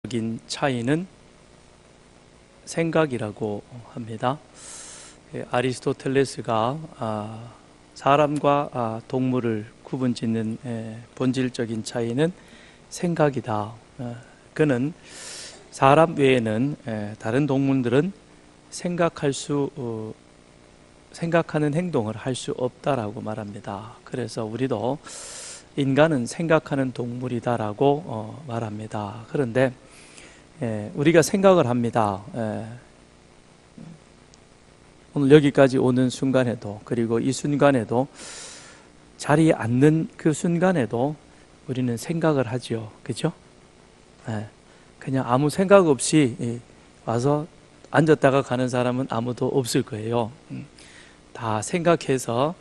적인 차이는 생각이라고 합니다. 아리스토텔레스가 사람과 동물을 구분짓는 본질적인 차이는 생각이다. 그는 사람 외에는 다른 동물들은 생각하는 행동을 할 수 없다라고 말합니다. 그래서 우리도 인간은 생각하는 동물이다라고 말합니다. 그런데 우리가 생각을 합니다. 오늘 여기까지 오는 순간에도, 그리고 이 순간에도, 자리에 앉는 그 순간에도 우리는 생각을 하죠. 그죠? 그냥 아무 생각 없이 와서 앉았다가 가는 사람은 아무도 없을 거예요. 다 생각해서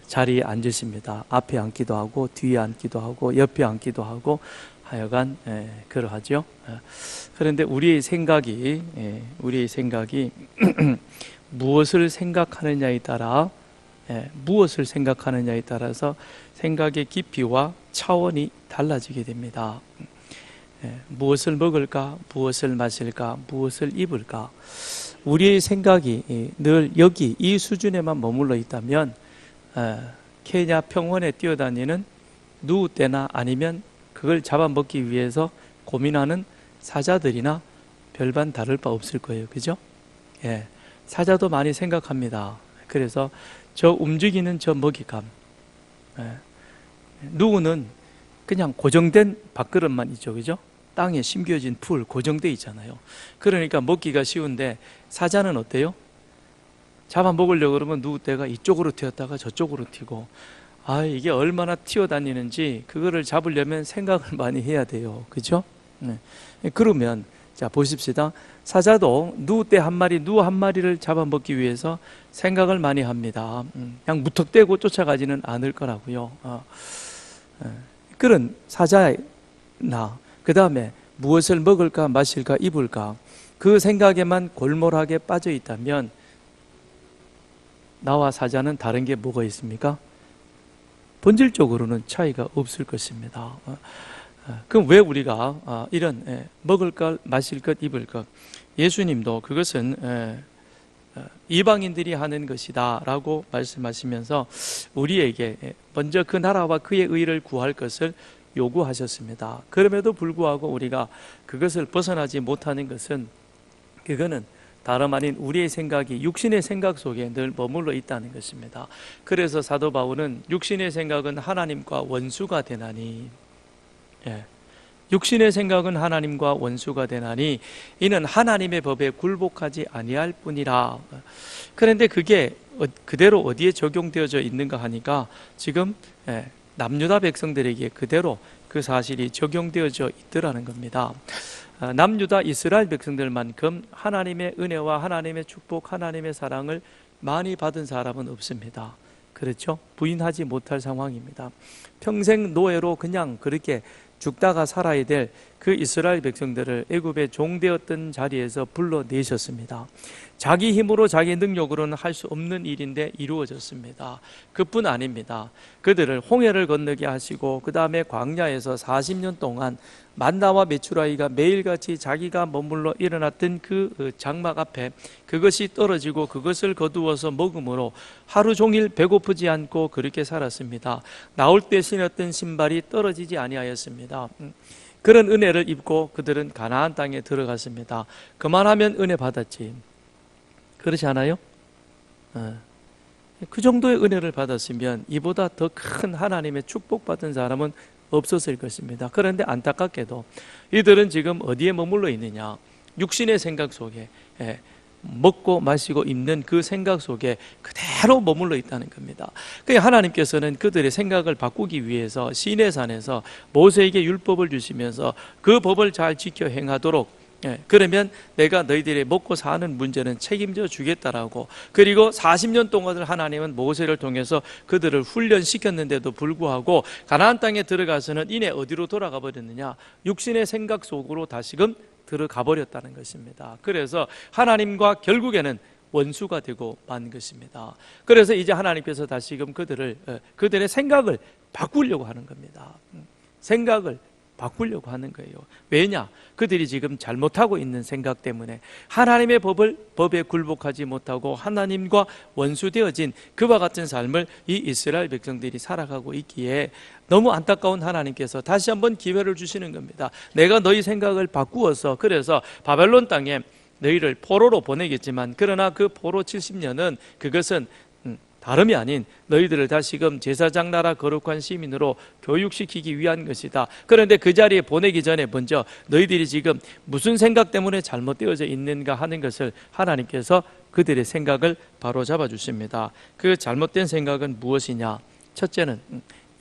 자리에 앉으십니다. 앞에 앉기도 하고 뒤에 앉기도 하고 옆에 앉기도 하고 하여간 그러하죠. 그런데 우리의 생각이 무엇을 생각하느냐에 따라서 생각의 깊이와 차원이 달라지게 됩니다. 무엇을 먹을까, 무엇을 마실까, 무엇을 입을까, 우리의 생각이 늘 여기 이 수준에만 머물러 있다면 케냐 평원에 뛰어다니는 누구 때나 아니면 그걸 잡아먹기 위해서 고민하는 사자들이나 별반 다를 바 없을 거예요. 그죠? 사자도 많이 생각합니다. 그래서 저 움직이는 저 먹이감, 누구는 그냥 고정된 밥그릇만 있죠. 그죠? 땅에 심겨진 풀 고정되어 있잖아요. 그러니까 먹기가 쉬운데 사자는 어때요? 잡아먹으려고 그러면 누구 때가 이쪽으로 튀었다가 저쪽으로 튀고, 이게 얼마나 튀어다니는지 그거를 잡으려면 생각을 많이 해야 돼요. 그죠? 그러면 자 보십시다. 사자도 누구 때 한 마리, 누구 한 마리를 잡아먹기 위해서 생각을 많이 합니다. 그냥 무턱대고 쫓아가지는 않을 거라고요. 그런 사자나 그 다음에 무엇을 먹을까, 마실까, 입을까, 그 생각에만 골몰하게 빠져 있다면 나와 사자는 다른 게 뭐가 있습니까? 본질적으로는 차이가 없을 것입니다. 그럼 왜 우리가 이런 먹을 것, 마실 것, 입을 것, 예수님도 그것은 이방인들이 하는 것이다 라고 말씀하시면서 우리에게 먼저 그 나라와 그의 의를 구할 것을 요구하셨습니다. 그럼에도 불구하고 우리가 그것을 벗어나지 못하는 것은, 그거는 다름 아닌 우리의 생각이 육신의 생각 속에 늘 머물러 있다는 것입니다. 그래서 사도 바울은 육신의 생각은 하나님과 원수가 되나니, 육신의 생각은 하나님과 원수가 되나니 이는 하나님의 법에 굴복하지 아니할 뿐이라. 그런데 그게 그대로 어디에 적용되어져 있는가 하니까 지금 남유다 백성들에게 그대로 그 사실이 적용되어져 있더라는 겁니다. 남유다 이스라엘 백성들만큼 하나님의 은혜와 하나님의 축복, 하나님의 사랑을 많이 받은 사람은 없습니다. 그렇죠? 부인하지 못할 상황입니다. 평생 노예로 그냥 그렇게 죽다가 살아야 될 그 이스라엘 백성들을 애굽의 종되었던 자리에서 불러내셨습니다. 자기 힘으로 자기 능력으로는 할 수 없는 일인데 이루어졌습니다. 그뿐 아닙니다. 그들을 홍해를 건너게 하시고 그 다음에 광야에서 40년 동안 만나와 메추라기가 매일같이 자기가 머물러 일어났던 그 장막 앞에 그것이 떨어지고 그것을 거두어서 먹음으로 하루 종일 배고프지 않고 그렇게 살았습니다. 나올 때 신었던 신발이 떨어지지 아니하였습니다. 그런 은혜를 입고 그들은 가나안 땅에 들어갔습니다. 그만하면 은혜 받았지, 그렇지 않아요? 그 정도의 은혜를 받았으면 이보다 더 큰 하나님의 축복받은 사람은 없었을 것입니다. 그런데 안타깝게도 이들은 지금 어디에 머물러 있느냐? 육신의 생각 속에, 먹고 마시고 입는 그 생각 속에 그대로 머물러 있다는 겁니다. 그러니까 하나님께서는 그들의 생각을 바꾸기 위해서 시내산에서 모세에게 율법을 주시면서 그 법을 잘 지켜 행하도록, 그러면 내가 너희들의 먹고 사는 문제는 책임져 주겠다라고. 그리고 40년 동안을 하나님은 모세를 통해서 그들을 훈련시켰는데도 불구하고 가나안 땅에 들어가서는 이내 어디로 돌아가 버렸느냐? 육신의 생각 속으로 다시금 들어가 버렸다는 것입니다. 그래서 하나님과 결국에는 원수가 되고 만 것입니다. 그래서 이제 하나님께서 다시금 그들의 생각을 바꾸려고 하는 겁니다. 생각을 바꾸려고 하는 거예요. 왜냐? 그들이 지금 잘못하고 있는 생각 때문에 하나님의 법에 굴복하지 못하고 하나님과 원수되어진 그와 같은 삶을 이 이스라엘 백성들이 살아가고 있기에 너무 안타까운 하나님께서 다시 한번 기회를 주시는 겁니다. 내가 너희 생각을 바꾸어서 그래서 바벨론 땅에 너희를 포로로 보내겠지만 그러나 그 포로 70년은 그것은 다름이 아닌 너희들을 다시금 제사장 나라 거룩한 시민으로 교육시키기 위한 것이다. 그런데 그 자리에 보내기 전에 먼저 너희들이 지금 무슨 생각 때문에 잘못되어져 있는가 하는 것을 하나님께서 그들의 생각을 바로잡아 주십니다. 그 잘못된 생각은 무엇이냐? 첫째는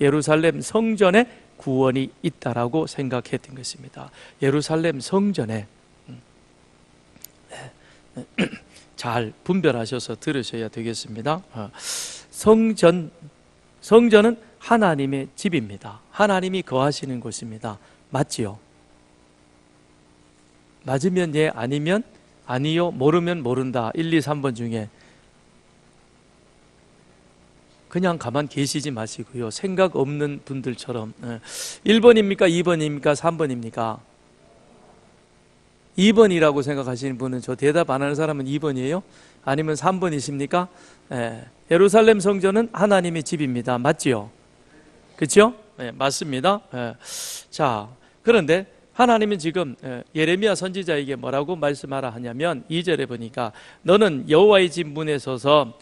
예루살렘 성전에 구원이 있다라고 생각했던 것입니다. 예루살렘 성전에 잘 분별하셔서 들으셔야 되겠습니다. 성전은 하나님의 집입니다. 하나님이 거하시는 곳입니다. 맞지요? 맞으면 예, 아니면 아니요, 모르면 모른다. 1, 2, 3번 중에 그냥 가만 계시지 마시고요. 생각 없는 분들처럼 1번입니까? 2번입니까? 3번입니까? 2번이라고 생각하시는 분은 저 대답 안 하는 사람은 2번이에요? 아니면 3번이십니까? 예루살렘 성전은 하나님의 집입니다. 맞지요? 그렇죠? 맞습니다. 자, 그런데 하나님은 지금 예레미야 선지자에게 뭐라고 말씀하라 하냐면 2절에 보니까 너는 여호와의 집 문에 서서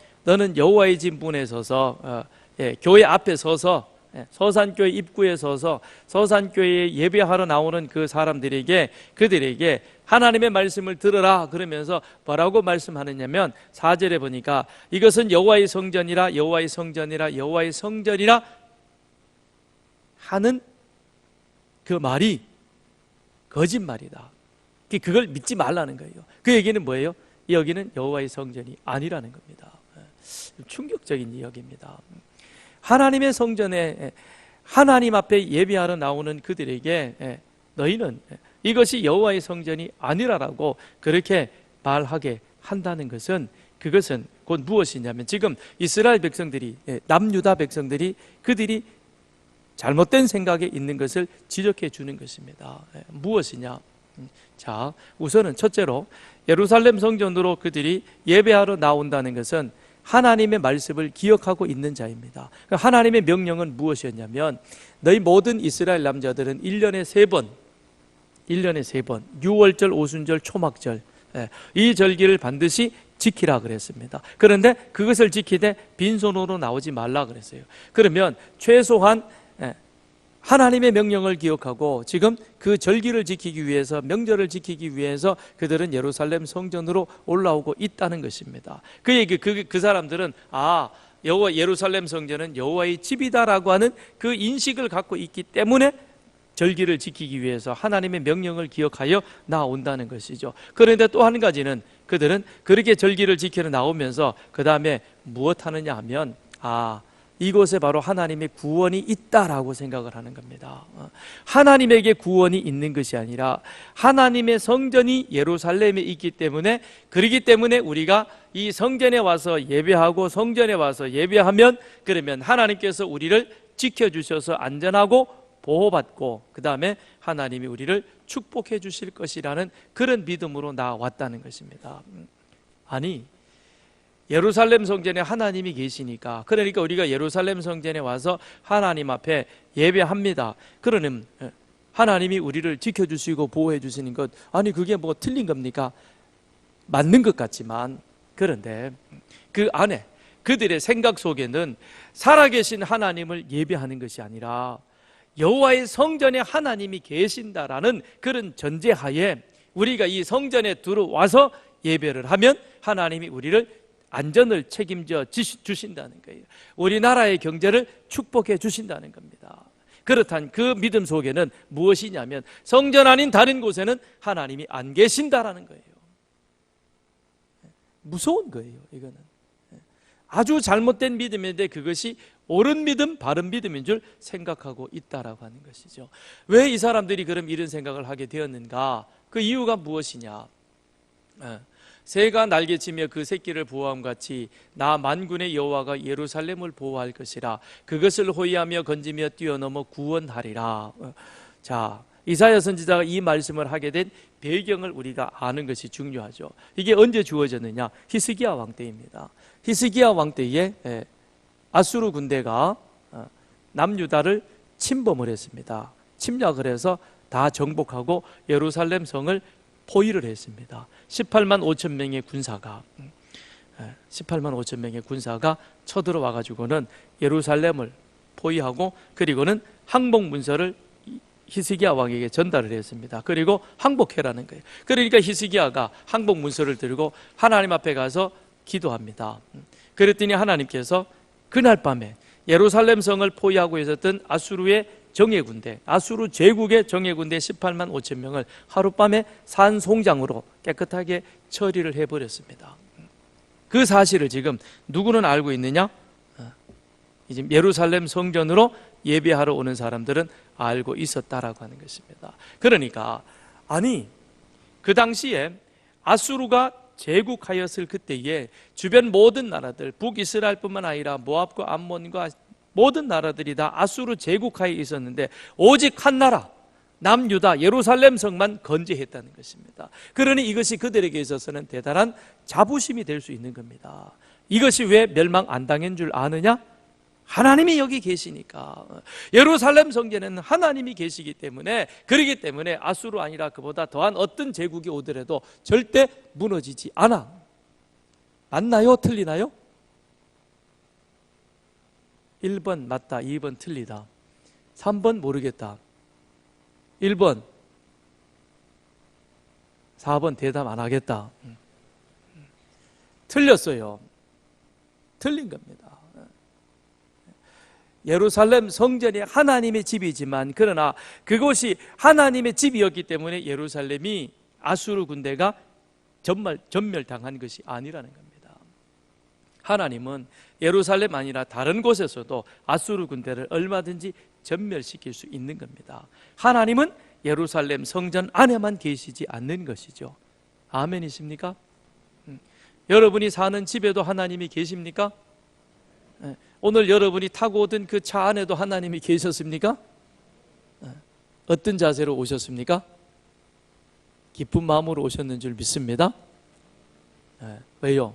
교회 앞에 서서 서산교회 입구에 서서 서산교회에 예배하러 나오는 그 사람들에게 그들에게 하나님의 말씀을 들으라 그러면서 뭐라고 말씀하느냐면 4절에 보니까 이것은 여호와의 성전이라 하는 그 말이 거짓말이다. 그걸 믿지 말라는 거예요. 그 얘기는 뭐예요? 여기는 여호와의 성전이 아니라는 겁니다. 충격적인 이야기입니다. 하나님의 성전에 하나님 앞에 예배하러 나오는 그들에게 너희는 이것이 여호와의 성전이 아니라라고 그렇게 말하게 한다는 것은 그것은 곧 무엇이냐면 지금 이스라엘 백성들이 남유다 백성들이 그들이 잘못된 생각에 있는 것을 지적해 주는 것입니다. 무엇이냐? 자, 우선은 첫째로 예루살렘 성전으로 그들이 예배하러 나온다는 것은 하나님의 말씀을 기억하고 있는 자입니다. 하나님의 명령은 무엇이었냐면 너희 모든 이스라엘 남자들은 1년에 3번 유월절, 오순절, 초막절 이 절기를 반드시 지키라 그랬습니다. 그런데 그것을 지키되 빈손으로 나오지 말라 그랬어요. 그러면 최소한 하나님의 명령을 기억하고 지금 그 절기를 지키기 위해서 명절을 지키기 위해서 그들은 예루살렘 성전으로 올라오고 있다는 것입니다. 그 사람들은 예루살렘 성전은 여호와의 집이다라고 하는 그 인식을 갖고 있기 때문에 절기를 지키기 위해서 하나님의 명령을 기억하여 나온다는 것이죠. 그런데 또 한 가지는 그들은 그렇게 절기를 지키러 나오면서 그 다음에 무엇 하느냐 하면 이곳에 바로 하나님의 구원이 있다라고 생각을 하는 겁니다. 하나님에게 구원이 있는 것이 아니라 하나님의 성전이 예루살렘에 있기 때문에 그렇기 때문에 우리가 이 성전에 와서 예배하고 성전에 와서 예배하면 그러면 하나님께서 우리를 지켜주셔서 안전하고 보호받고 그 다음에 하나님이 우리를 축복해 주실 것이라는 그런 믿음으로 나왔다는 것입니다. 아니 예루살렘 성전에 하나님이 계시니까 그러니까 우리가 예루살렘 성전에 와서 하나님 앞에 예배합니다. 그러면 하나님이 우리를 지켜주시고 보호해 주시는 것 그게 뭐 틀린 겁니까? 맞는 것 같지만 그런데 그 안에 그들의 생각 속에는 살아계신 하나님을 예배하는 것이 아니라 여호와의 성전에 하나님이 계신다라는 그런 전제하에 우리가 이 성전에 들어와서 예배를 하면 하나님이 우리를 안전을 책임져 주신다는 거예요. 우리나라의 경제를 축복해 주신다는 겁니다. 그렇단 그 믿음 속에는 무엇이냐면 성전 아닌 다른 곳에는 하나님이 안 계신다라는 거예요. 무서운 거예요. 이거는 아주 잘못된 믿음인데 그것이 옳은 믿음, 바른 믿음인 줄 생각하고 있다라고 하는 것이죠. 왜 이 사람들이 그럼 이런 생각을 하게 되었는가? 그 이유가 무엇이냐? 새가 날개치며 그 새끼를 보호함 같이 나 만군의 여호와가 예루살렘을 보호할 것이라 그것을 호위하며 건지며 뛰어넘어 구원하리라. 자, 이사야 선지자가 이 말씀을 하게 된 배경을 우리가 아는 것이 중요하죠. 이게 언제 주어졌느냐? 히스기야 왕 때입니다. 히스기야 왕 때에 아수르 군대가 남유다를 침범을 했습니다. 침략을 해서 다 정복하고 예루살렘 성을 포위를 했습니다. 18만 5천 명의 군사가 쳐들어와 가지고는 예루살렘을 포위하고, 그리고는 항복 문서를 히스기야 왕에게 전달을 했습니다. 그리고 항복해라는 거예요. 그러니까 히스기야가 항복 문서를 들고 하나님 앞에 가서 기도합니다. 그랬더니 하나님께서 그날 밤에 예루살렘 성을 포위하고 있었던 아수르의 정예군대, 아수르 제국의 정예군대 18만 5천 명을 하룻밤에 산송장으로 깨끗하게 처리를 해버렸습니다. 그 사실을 지금 누구는 알고 있느냐? 이제 예루살렘 성전으로 예배하러 오는 사람들은 알고 있었다라고 하는 것입니다. 그러니까 그 당시에 아수르가 제국하였을 그때에 주변 모든 나라들, 북이스라엘뿐만 아니라 모압과 암몬과 모든 나라들이 다 아수르 제국하에 있었는데 오직 한 나라, 남유다 예루살렘 성만 건재했다는 것입니다. 그러니 이것이 그들에게 있어서는 대단한 자부심이 될 수 있는 겁니다. 이것이 왜 멸망 안 당한 줄 아느냐? 하나님이 여기 계시니까. 예루살렘 성전에는 하나님이 계시기 때문에, 그렇기 때문에 아수르 아니라 그보다 더한 어떤 제국이 오더라도 절대 무너지지 않아. 맞나요? 틀리나요? 1번 맞다, 2번 틀리다, 3번 모르겠다, 1번 4번 대답 안 하겠다. 틀렸어요. 틀린 겁니다. 예루살렘 성전이 하나님의 집이지만, 그러나 그곳이 하나님의 집이었기 때문에 예루살렘이 아수르 군대가 전멸당한 것이 아니라는 겁니다. 하나님은 예루살렘 아니라 다른 곳에서도 아수르 군대를 얼마든지 전멸시킬 수 있는 겁니다. 하나님은 예루살렘 성전 안에만 계시지 않는 것이죠. 아멘이십니까? 여러분이 사는 집에도 하나님이 계십니까? 오늘 여러분이 타고 오던 그 차 안에도 하나님이 계셨습니까? 어떤 자세로 오셨습니까? 기쁜 마음으로 오셨는 줄 믿습니다. 왜요?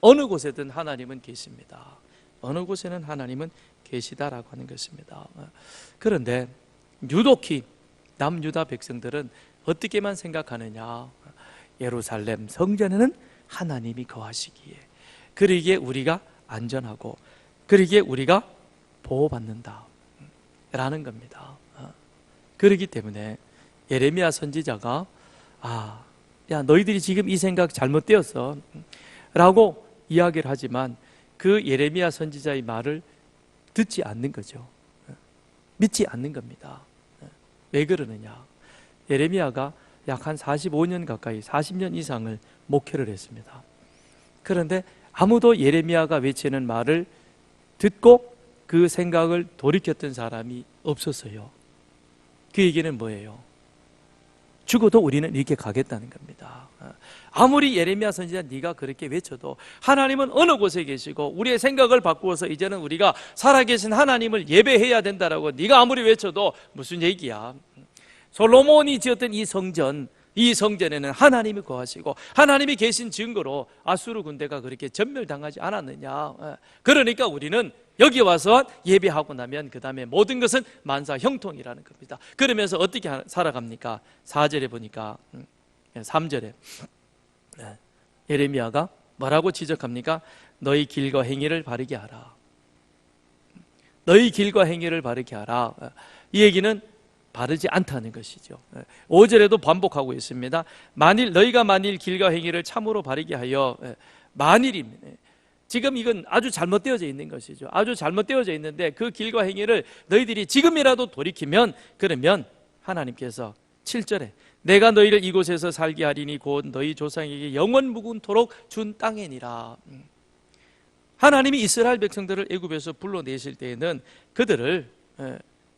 어느 곳에든 하나님은 계십니다. 어느 곳에는 하나님은 계시다라고 하는 것입니다. 그런데 유독히 남유다 백성들은 어떻게만 생각하느냐? 예루살렘 성전에는 하나님이 거하시기에, 그러기에 우리가 안전하고, 그러기에 우리가 보호받는다 라는 겁니다. 그렇기 때문에 예레미야 선지자가 야, 너희들이 지금 이 생각 잘못되었어 라고 이야기를 하지만 그 예레미야 선지자의 말을 듣지 않는 거죠. 믿지 않는 겁니다. 왜 그러느냐? 예레미야가 약 한 45년 가까이 40년 이상을 목회를 했습니다. 그런데 아무도 예레미야가 외치는 말을 듣고 그 생각을 돌이켰던 사람이 없었어요. 그 얘기는 뭐예요? 죽어도 우리는 이렇게 가겠다는 겁니다. 아무리 예레미야 선지자 네가 그렇게 외쳐도 하나님은 어느 곳에 계시고 우리의 생각을 바꾸어서 이제는 우리가 살아계신 하나님을 예배해야 된다라고 네가 아무리 외쳐도 무슨 얘기야? 솔로몬이 지었던 이 성전에는 하나님이 거하시고 하나님이 계신 증거로 아수르 군대가 그렇게 전멸당하지 않았느냐. 그러니까 우리는 여기 와서 예배하고 나면 그 다음에 모든 것은 만사 형통이라는 겁니다. 그러면서 어떻게 살아갑니까? 4절에 보니까 3절에 예레미야가 뭐라고 지적합니까? 너희 길과 행위를 바르게 하라. 너희 길과 행위를 바르게 하라. 이 얘기는 바르지 않다는 것이죠. 5절에도 반복하고 있습니다. 너희가 만일 길과 행위를 참으로 바르게 하여, 만일입니다. 지금 이건 아주 잘못되어져 있는 것이죠. 아주 잘못되어져 있는데 그 길과 행위를 너희들이 지금이라도 돌이키면, 그러면 하나님께서 7절에 내가 너희를 이곳에서 살게 하리니 곧 너희 조상에게 영원 무궁토록 준 땅이니라. 하나님이 이스라엘 백성들을 애굽에서 불러내실 때에는 그들을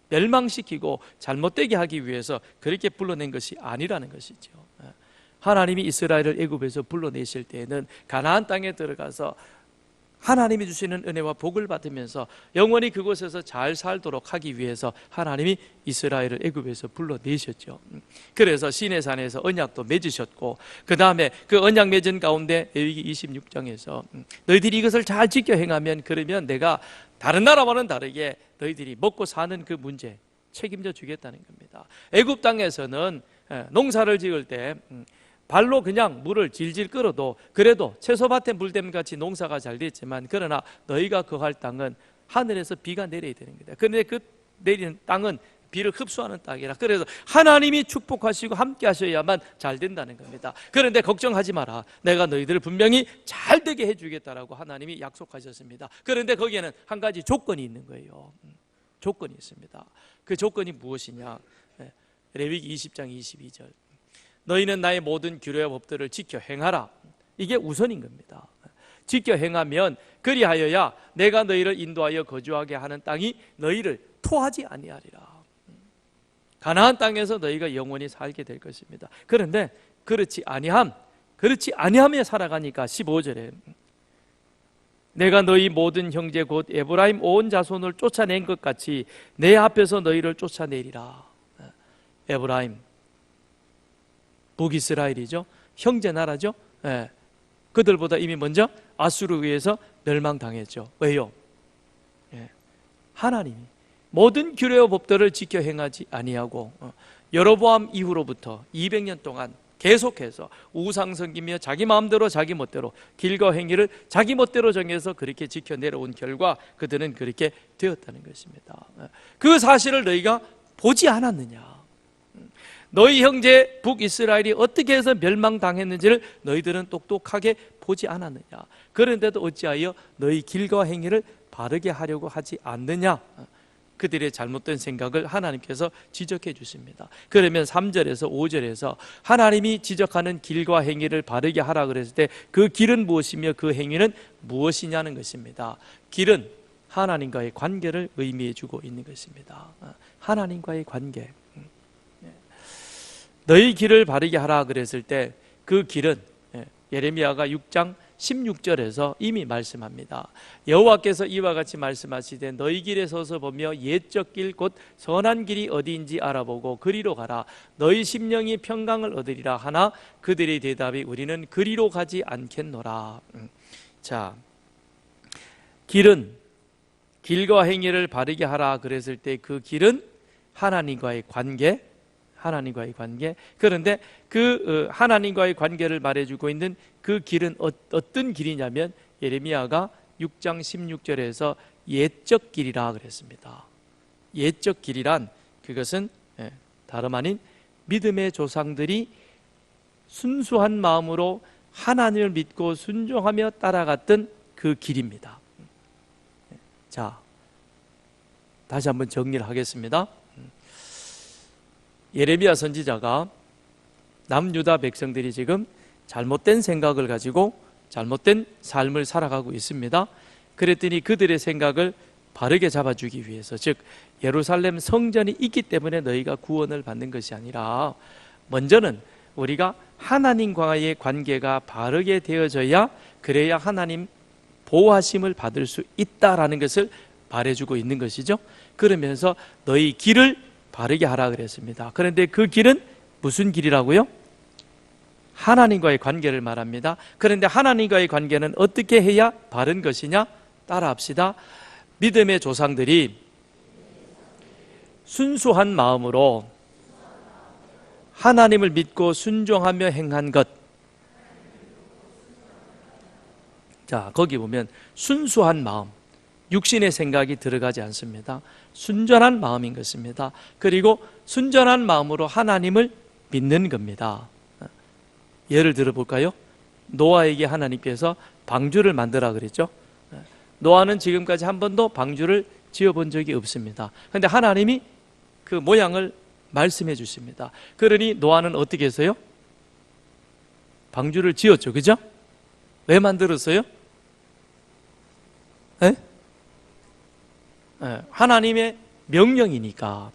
멸망시키고 잘못되게 하기 위해서 그렇게 불러낸 것이 아니라는 것이죠. 하나님이 이스라엘을 애굽에서 불러내실 때에는 가나안 땅에 들어가서 하나님이 주시는 은혜와 복을 받으면서 영원히 그곳에서 잘 살도록 하기 위해서 하나님이 이스라엘을 애굽에서 불러내셨죠. 그래서 시내산에서 언약도 맺으셨고, 그 다음에 그 언약 맺은 가운데 레위기 26장에서 너희들이 이것을 잘 지켜 행하면, 그러면 내가 다른 나라와는 다르게 너희들이 먹고 사는 그 문제 책임져 주겠다는 겁니다. 애굽 땅에서는 농사를 지을 때 발로 그냥 물을 질질 끌어도 그래도 채소밭에 물댐 같이 농사가 잘 됐지만, 그러나 너희가 거할 땅은 하늘에서 비가 내려야 되는 거다. 그런데 그 내리는 땅은 비를 흡수하는 땅이라, 그래서 하나님이 축복하시고 함께 하셔야만 잘 된다는 겁니다. 그런데 걱정하지 마라, 내가 너희들을 분명히 잘 되게 해주겠다라고 하나님이 약속하셨습니다. 그런데 거기에는 한 가지 조건이 있는 거예요. 조건이 있습니다. 그 조건이 무엇이냐? 레위기 20장 22절, 너희는 나의 모든 규례와 법들을 지켜 행하라. 이게 우선인 겁니다. 지켜 행하면 그리하여야 내가 너희를 인도하여 거주하게 하는 땅이 너희를 토하지 아니하리라. 가나안 땅에서 너희가 영원히 살게 될 것입니다. 그런데 그렇지 아니함에 살아가니까 15절에 내가 너희 모든 형제 곧 에브라임 온 자손을 쫓아낸 것 같이 내 앞에서 너희를 쫓아내리라. 에브라임 북이스라엘이죠. 형제 나라죠. 그들보다 이미 먼저 아수르에 의해서 멸망당했죠. 왜요? 하나님이 모든 규례와 법들을 지켜 행하지 아니하고 여로보암 이후로부터 200년 동안 계속해서 우상 섬기며 자기 마음대로 자기 멋대로 길과 행위를 자기 멋대로 정해서 그렇게 지켜 내려온 결과 그들은 그렇게 되었다는 것입니다. 그 사실을 너희가 보지 않았느냐? 너희 형제 북이스라엘이 어떻게 해서 멸망당했는지를 너희들은 똑똑하게 보지 않았느냐? 그런데도 어찌하여 너희 길과 행위를 바르게 하려고 하지 않느냐? 그들의 잘못된 생각을 하나님께서 지적해 주십니다. 그러면 3절에서 5절에서 하나님이 지적하는 길과 행위를 바르게 하라 그랬을 때 그 길은 무엇이며 그 행위는 무엇이냐는 것입니다. 길은 하나님과의 관계를 의미해 주고 있는 것입니다. 하나님과의 관계. 너희 길을 바르게 하라 그랬을 때 그 길은 예레미야가 6장 16절에서 이미 말씀합니다. 여호와께서 이와 같이 말씀하시되 너희 길에 서서 보며 옛적 길 곧 선한 길이 어디인지 알아보고 그리로 가라. 너희 심령이 평강을 얻으리라 하나 그들의 대답이 우리는 그리로 가지 않겠노라. 자, 길은 길과 행위를 바르게 하라 그랬을 때 그 길은 하나님과의 관계, 하나님과의 관계. 그런데 그 하나님과의 관계를 말해주고 있는 그 길은 어떤 길이냐면 예레미야가 6장 16절에서 옛적 길이라 그랬습니다. 옛적 길이란 그것은 다름 아닌 믿음의 조상들이 순수한 마음으로 하나님을 믿고 순종하며 따라갔던 그 길입니다. 자, 다시 한번 정리를 하겠습니다. 예레미야 선지자가 남유다 백성들이 지금 잘못된 생각을 가지고 잘못된 삶을 살아가고 있습니다. 그랬더니 그들의 생각을 바르게 잡아주기 위해서, 즉 예루살렘 성전이 있기 때문에 너희가 구원을 받는 것이 아니라 먼저는 우리가 하나님과의 관계가 바르게 되어져야, 그래야 하나님 보호하심을 받을 수 있다라는 것을 말해주고 있는 것이죠. 그러면서 너희 길을 바르게 하라 그랬습니다. 그런데 그 길은 무슨 길이라고요? 하나님과의 관계를 말합니다. 그런데 하나님과의 관계는 어떻게 해야 바른 것이냐? 따라합시다. 믿음의 조상들이 순수한 마음으로 하나님을 믿고 순종하며 행한 것. 자, 거기 보면 순수한 마음, 육신의 생각이 들어가지 않습니다. 순전한 마음인 것입니다. 그리고 순전한 마음으로 하나님을 믿는 겁니다. 예를 들어 볼까요? 노아에게 하나님께서 방주를 만들라 그랬죠. 노아는 지금까지 한 번도 방주를 지어본 적이 없습니다. 그런데 하나님이 그 모양을 말씀해 주십니다. 그러니 노아는 어떻게 했어요? 방주를 지었죠. 그죠? 왜 만들었어요? 에? 하나님의 명령이니까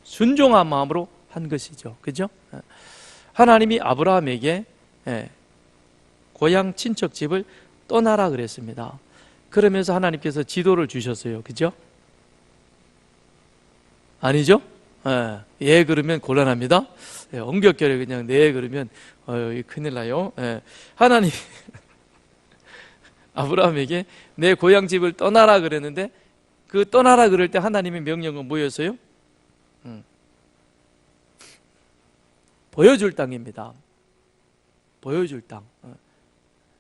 순종한 마음으로 한 것이죠. 그죠? 하나님이 아브라함에게 고향 친척 집을 떠나라 그랬습니다. 그러면서 하나님께서 지도를 주셨어요. 그죠? 아니죠? 예, 그러면 곤란합니다. 예, 엉겹결에 그냥 네 그러면 큰일 나요. 예, 하나님 아브라함에게 내 고향 집을 떠나라 그랬는데 그 떠나라 그럴 때 하나님의 명령은 뭐였어요? 보여줄 땅입니다. 보여줄 땅.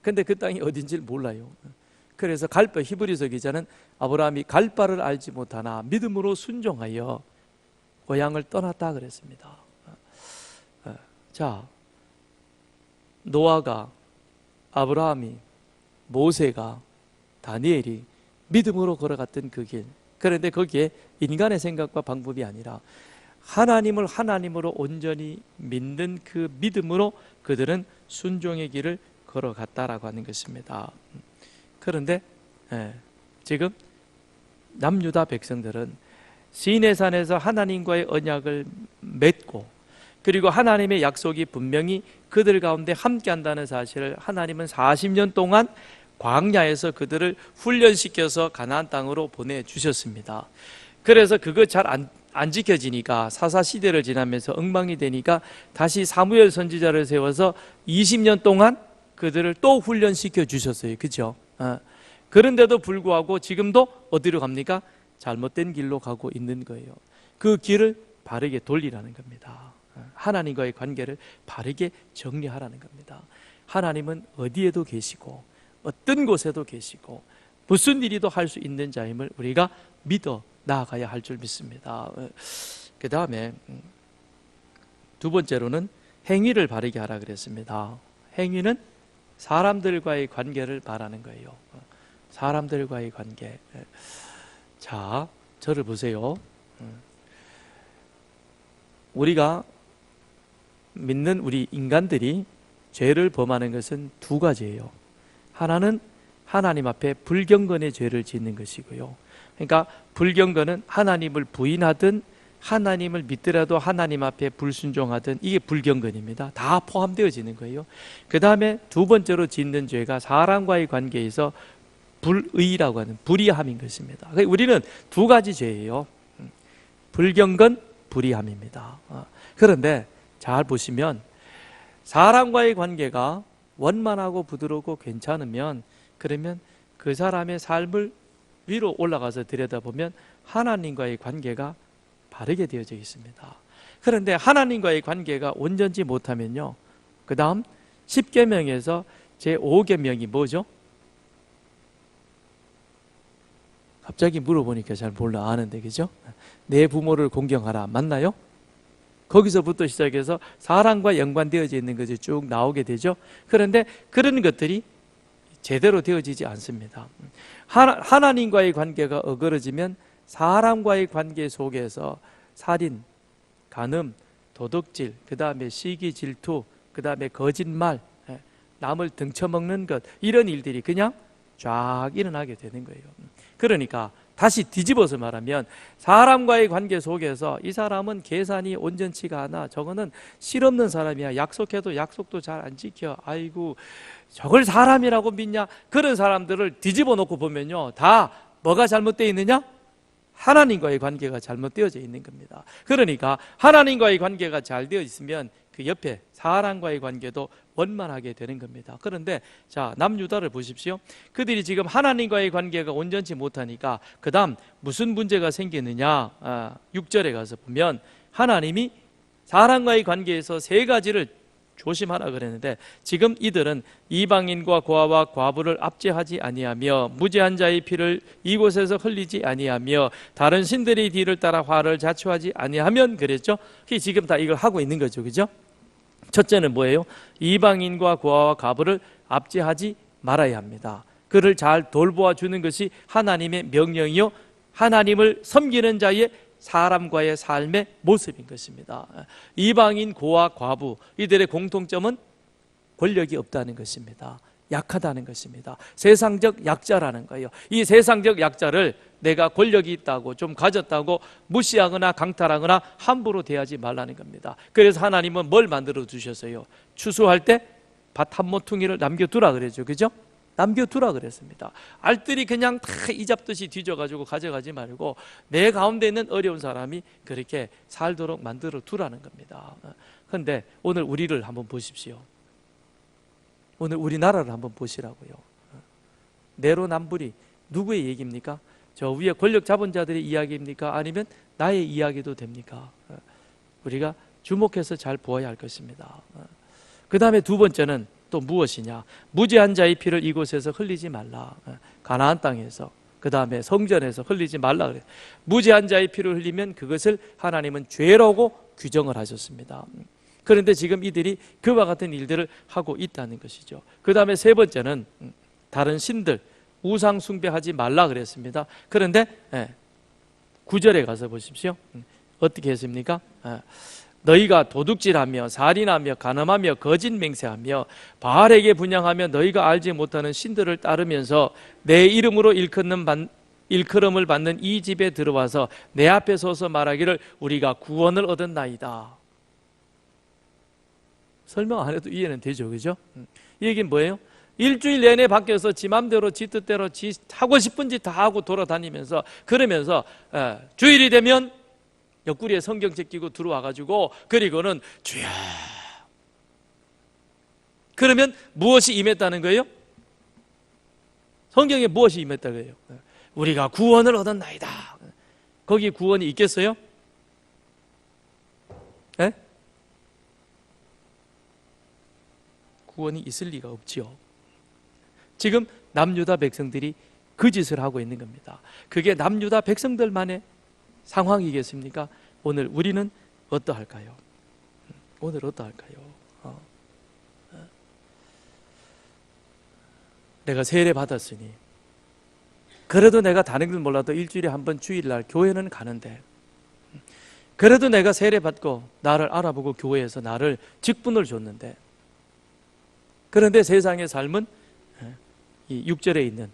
근데 그 땅이 어딘지를 몰라요. 그래서 갈바 히브리서 기자는 아브라함이 갈 바를 알지 못하나 믿음으로 순종하여 고향을 떠났다 그랬습니다. 자, 노아가, 아브라함이, 모세가, 다니엘이 믿음으로 걸어갔던 그 길. 그런데 거기에 인간의 생각과 방법이 아니라 하나님을 하나님으로 온전히 믿는 그 믿음으로 그들은 순종의 길을 걸어갔다라고 하는 것입니다. 그런데 지금 남유다 백성들은 시내산에서 하나님과의 언약을 맺고 그리고 하나님의 약속이 분명히 그들 가운데 함께한다는 사실을 하나님은 40년 동안 광야에서 그들을 훈련시켜서 가나안 땅으로 보내주셨습니다. 그래서 그거 잘 안 지켜지니까 사사시대를 지나면서 엉망이 되니까 다시 사무엘 선지자를 세워서 20년 동안 그들을 또 훈련시켜 주셨어요. 그렇죠? 그런데도 불구하고 지금도 어디로 갑니까? 잘못된 길로 가고 있는 거예요. 그 길을 바르게 돌리라는 겁니다. 하나님과의 관계를 바르게 정리하라는 겁니다. 하나님은 어디에도 계시고 어떤 곳에도 계시고 무슨 일이도 할 수 있는 자임을 우리가 믿어 나아가야 할 줄 믿습니다. 그 다음에 두 번째로는 행위를 바르게 하라 그랬습니다. 행위는 사람들과의 관계를 바라는 거예요. 사람들과의 관계. 자, 저를 보세요. 우리가 믿는 우리 인간들이 죄를 범하는 것은 두 가지예요. 하나는 하나님 앞에 불경건의 죄를 짓는 것이고요. 그러니까 불경건은 하나님을 부인하든 하나님을 믿더라도 하나님 앞에 불순종하든 이게 불경건입니다. 다 포함되어지는 거예요. 그 다음에 두 번째로 짓는 죄가 사람과의 관계에서 불의라고 하는 불의함인 것입니다. 우리는 두 가지 죄예요. 불경건, 불의함입니다. 그런데 잘 보시면 사람과의 관계가 원만하고 부드럽고 괜찮으면 그러면 그 사람의 삶을 위로 올라가서 들여다보면 하나님과의 관계가 바르게 되어져 있습니다. 그런데 하나님과의 관계가 온전치 못하면요, 그 다음 10계명에서 제5계명이 뭐죠? 갑자기 물어보니까 잘 몰라 아는데, 그죠? 내 부모를 공경하라, 맞나요? 거기서부터 시작해서 사랑과 연관되어져 있는 것이 쭉 나오게 되죠. 그런데 그런 것들이 제대로 되어지지 않습니다. 하나님과의 관계가 어그러지면 사람과의 관계 속에서 살인, 간음, 도둑질, 그 다음에 시기, 질투, 그 다음에 거짓말, 남을 등쳐먹는 것, 이런 일들이 그냥 쫙 일어나게 되는 거예요. 그러니까 다시 뒤집어서 말하면 사람과의 관계 속에서 이 사람은 계산이 온전치가 않아, 저거는 실없는 사람이야, 약속해도 약속도 잘 안 지켜, 아이고 저걸 사람이라고 믿냐, 그런 사람들을 뒤집어 놓고 보면요, 다 뭐가 잘못되어 있느냐? 하나님과의 관계가 잘못되어져 있는 겁니다. 그러니까 하나님과의 관계가 잘 되어 있으면 그 옆에 사람과의 관계도 원만하게 되는 겁니다. 그런데 자, 남유다를 보십시오. 그들이 지금 하나님과의 관계가 온전치 못하니까 그 다음 무슨 문제가 생기느냐, 6절에 가서 보면 하나님이 사람과의 관계에서 세 가지를 조심하라 그랬는데, 지금 이들은 이방인과 고아와 과부를 압제하지 아니하며 무죄한 자의 피를 이곳에서 흘리지 아니하며 다른 신들의 뒤를 따라 화를 자초하지 아니하면 그랬죠. 지금 다 이걸 하고 있는 거죠, 그죠? 첫째는 뭐예요? 이방인과 고아와 과부를 압제하지 말아야 합니다. 그를 잘 돌보아 주는 것이 하나님의 명령이요, 하나님을 섬기는 자의 사람과의 삶의 모습인 것입니다. 이방인, 고아, 과부, 이들의 공통점은 권력이 없다는 것입니다. 약하다는 것입니다. 세상적 약자라는 거예요. 이 세상적 약자를 내가 권력이 있다고, 좀 가졌다고 무시하거나 강탈하거나 함부로 대하지 말라는 겁니다. 그래서 하나님은 뭘 만들어 주셨어요? 추수할 때 밭 한 모퉁이를 남겨두라 그랬죠, 그죠? 남겨두라 그랬습니다. 알뜰히 그냥 다 이잡듯이 뒤져가지고 가져가지 말고 내 가운데 있는 어려운 사람이 그렇게 살도록 만들어 두라는 겁니다. 그런데 오늘 우리를 한번 보십시오. 오늘 우리나라를 한번 보시라고요. 내로남불이 누구의 얘기입니까? 저 위에 권력 잡은 자들의 이야기입니까? 아니면 나의 이야기도 됩니까? 우리가 주목해서 잘 보아야 할 것입니다. 그 다음에 두 번째는 또 무엇이냐? 무죄한 자의 피를 이곳에서 흘리지 말라. 가나안 땅에서, 그 다음에 성전에서 흘리지 말라 그래요. 무죄한 자의 피를 흘리면 그것을 하나님은 죄라고 규정을 하셨습니다. 그런데 지금 이들이 그와 같은 일들을 하고 있다는 것이죠. 그 다음에 세 번째는 다른 신들, 우상 숭배하지 말라 그랬습니다. 그런데 9절에 가서 보십시오. 어떻게 했습니까? 너희가 도둑질하며 살인하며 간음하며 거짓 맹세하며 바알에게 분향하며 너희가 알지 못하는 신들을 따르면서 내 이름으로 일컬음을 받는 이 집에 들어와서 내 앞에 서서 말하기를 우리가 구원을 얻었나이다. 설명 안 해도 이해는 되죠, 그죠? 이 얘기는 뭐예요? 일주일 내내 밖에서 지 맘대로 지 뜻대로 지 하고 싶은 짓 다 하고 돌아다니면서 그러면서 주일이 되면 옆구리에 성경책 끼고 들어와가지고 그리고는 주여 그러면 무엇이 임했다는 거예요? 성경에 무엇이 임했다고 해요? 우리가 구원을 얻었나이다. 거기 구원이 있겠어요? 네? 구원이 있을 리가 없지요. 지금 남유다 백성들이 그 짓을 하고 있는 겁니다. 그게 남유다 백성들만의 상황이겠습니까? 오늘 우리는 어떠할까요? 오늘 어떠할까요? 내가 세례 받았으니 그래도 내가 다른 건 몰라도 일주일에 한 번 주일날 교회는 가는데 그래도 내가 세례 받고 나를 알아보고 교회에서 나를 직분을 줬는데 그런데 세상의 삶은 이 6절에 있는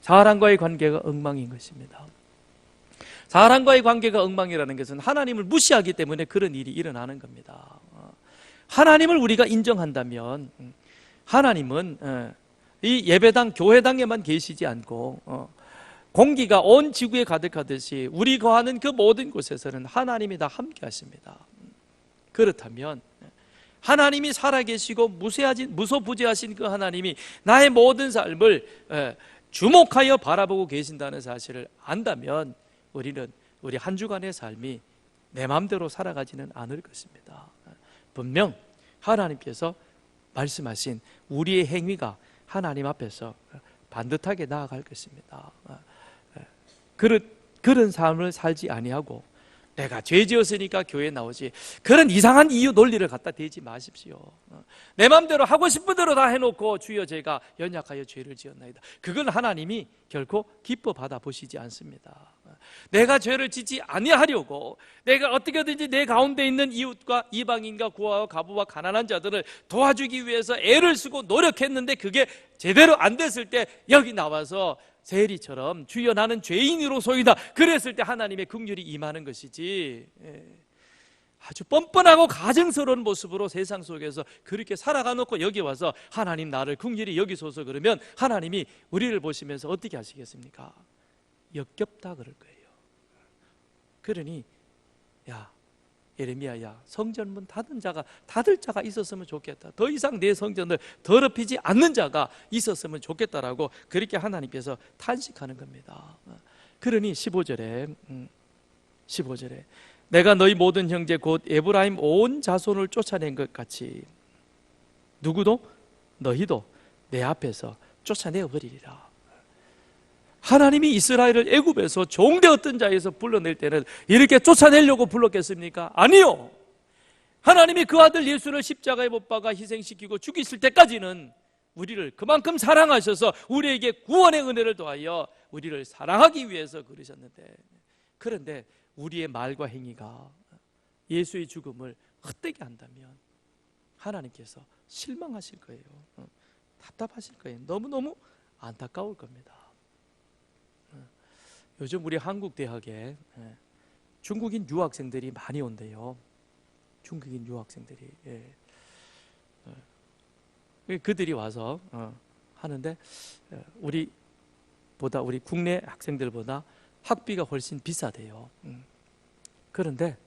사람과의 관계가 엉망인 것입니다. 사람과의 관계가 엉망이라는 것은 하나님을 무시하기 때문에 그런 일이 일어나는 겁니다. 하나님을 우리가 인정한다면 하나님은 이 예배당, 교회당에만 계시지 않고 공기가 온 지구에 가득하듯이 우리 거하는 그 모든 곳에서는 하나님이 다 함께 하십니다. 그렇다면 하나님이 살아계시고 무소부재하신 그 하나님이 나의 모든 삶을 주목하여 바라보고 계신다는 사실을 안다면 우리는 우리 한 주간의 삶이 내 마음대로 살아가지는 않을 것입니다. 분명 하나님께서 말씀하신 우리의 행위가 하나님 앞에서 반듯하게 나아갈 것입니다. 그런 삶을 살지 아니하고 내가 죄 지었으니까 교회에 나오지 그런 이상한 이유 논리를 갖다 대지 마십시오. 내 마음대로 하고 싶은 대로 다 해놓고 주여 제가 연약하여 죄를 지었나이다. 그건 하나님이 결코 기뻐 받아 보시지 않습니다. 내가 죄를 짓지 아니하려고 내가 어떻게든지 내 가운데 있는 이웃과 이방인과 고아와 과부와 가난한 자들을 도와주기 위해서 애를 쓰고 노력했는데 그게 제대로 안 됐을 때 여기 나와서 세리처럼 주여 나는 죄인으로소이다 그랬을 때 하나님의 긍휼이 임하는 것이지 아주 뻔뻔하고 가증스러운 모습으로 세상 속에서 그렇게 살아가 놓고 여기 와서 하나님 나를 긍휼히 여기소서 그러면 하나님이 우리를 보시면서 어떻게 하시겠습니까? 역겹다 그럴 거예요. 그러니 야 예레미야야 성전문 닫을 자가 있었으면 좋겠다. 더 이상 내 성전을 더럽히지 않는 자가 있었으면 좋겠다라고 그렇게 하나님께서 탄식하는 겁니다. 그러니 15절에 내가 너희 모든 형제 곧 에브라임 온 자손을 쫓아낸 것 같이 누구도 너희도 내 앞에서 쫓아내어 버리리라. 하나님이 이스라엘을 애굽에서 종되었던 자에서 불러낼 때는 이렇게 쫓아내려고 불렀겠습니까? 아니요. 하나님이 그 아들 예수를 십자가에 못 박아 희생시키고 죽이실 때까지는 우리를 그만큼 사랑하셔서 우리에게 구원의 은혜를 더하여 우리를 사랑하기 위해서 그러셨는데 그런데 우리의 말과 행위가 예수의 죽음을 헛되게 한다면 하나님께서 실망하실 거예요. 답답하실 거예요. 너무너무 안타까울 겁니다. 요즘 우리 한국 대학에 중국인 유학생들이 많이 온대요. 중국인 유학생들이 그들이 와서 하는데 우리 국내 학생들보다 학비가 훨씬 비싸대요. 그런데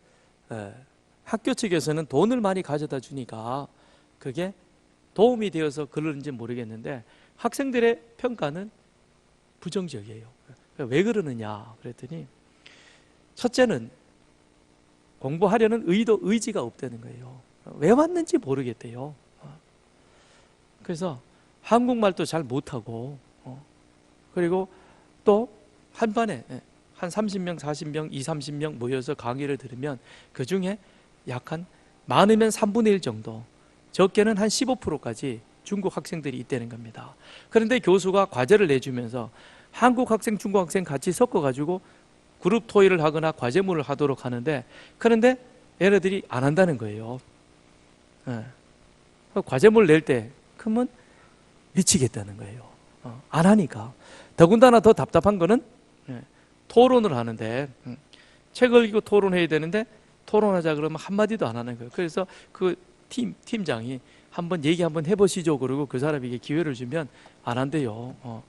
학교 측에서는 돈을 많이 가져다 주니까 그게 도움이 되어서 그러는지 모르겠는데 학생들의 평가는 부정적이에요. 왜 그러느냐 그랬더니 첫째는 공부하려는 의지가 없다는 거예요. 왜 왔는지 모르겠대요. 그래서 한국말도 잘 못하고 그리고 또 한 반에 한 30명, 40명, 20, 30명 모여서 강의를 들으면 그 중에 약 한 많으면 3분의 1 정도, 적게는 한 15%까지 중국 학생들이 있다는 겁니다. 그런데 교수가 과제를 내주면서 한국 학생, 중국 학생 같이 섞어가지고 그룹 토의를 하거나 과제물을 하도록 하는데 그런데 얘네들이 안 한다는 거예요. 과제물 낼 때 그러면 미치겠다는 거예요. 안 하니까. 더군다나 더 답답한 거는 토론을 하는데 책을 읽고 토론해야 되는데 토론하자 그러면 한마디도 안 하는 거예요. 그래서 그 팀장이 한번 얘기 한번 해보시죠 그러고 그 사람에게 기회를 주면 안 한대요.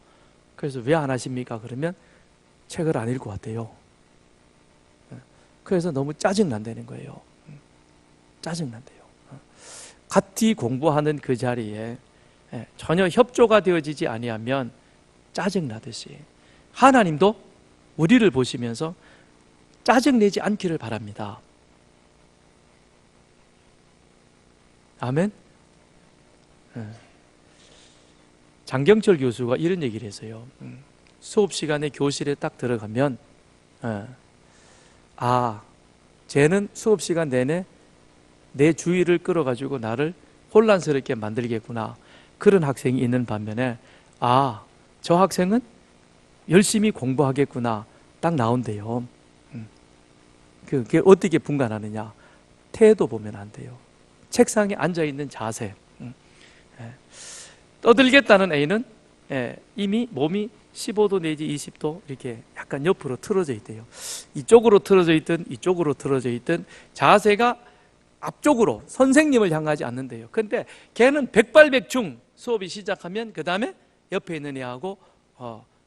그래서 왜 안 하십니까? 그러면 책을 안 읽고 왔대요. 그래서 너무 짜증난다는 거예요. 짜증난대요. 같이 공부하는 그 자리에 전혀 협조가 되어지지 아니하면 짜증나듯이 하나님도 우리를 보시면서 짜증내지 않기를 바랍니다. 아멘. 장경철 교수가 이런 얘기를 했어요. 수업 시간에 교실에 딱 들어가면 쟤는 수업 시간 내내 내 주의를 끌어가지고 나를 혼란스럽게 만들겠구나, 그런 학생이 있는 반면에 저 학생은 열심히 공부하겠구나 딱 나온대요. 그게 어떻게 분간하느냐, 태도 보면 안 돼요. 책상에 앉아있는 자세. 떠들겠다는 A는 이미 몸이 15도 내지 20도 이렇게 약간 옆으로 틀어져 있대요. 이쪽으로 틀어져 있든 이쪽으로 틀어져 있든 자세가 앞쪽으로 선생님을 향하지 않는데요. 근데 걔는 백발백중 수업이 시작하면 그 다음에 옆에 있는 애하고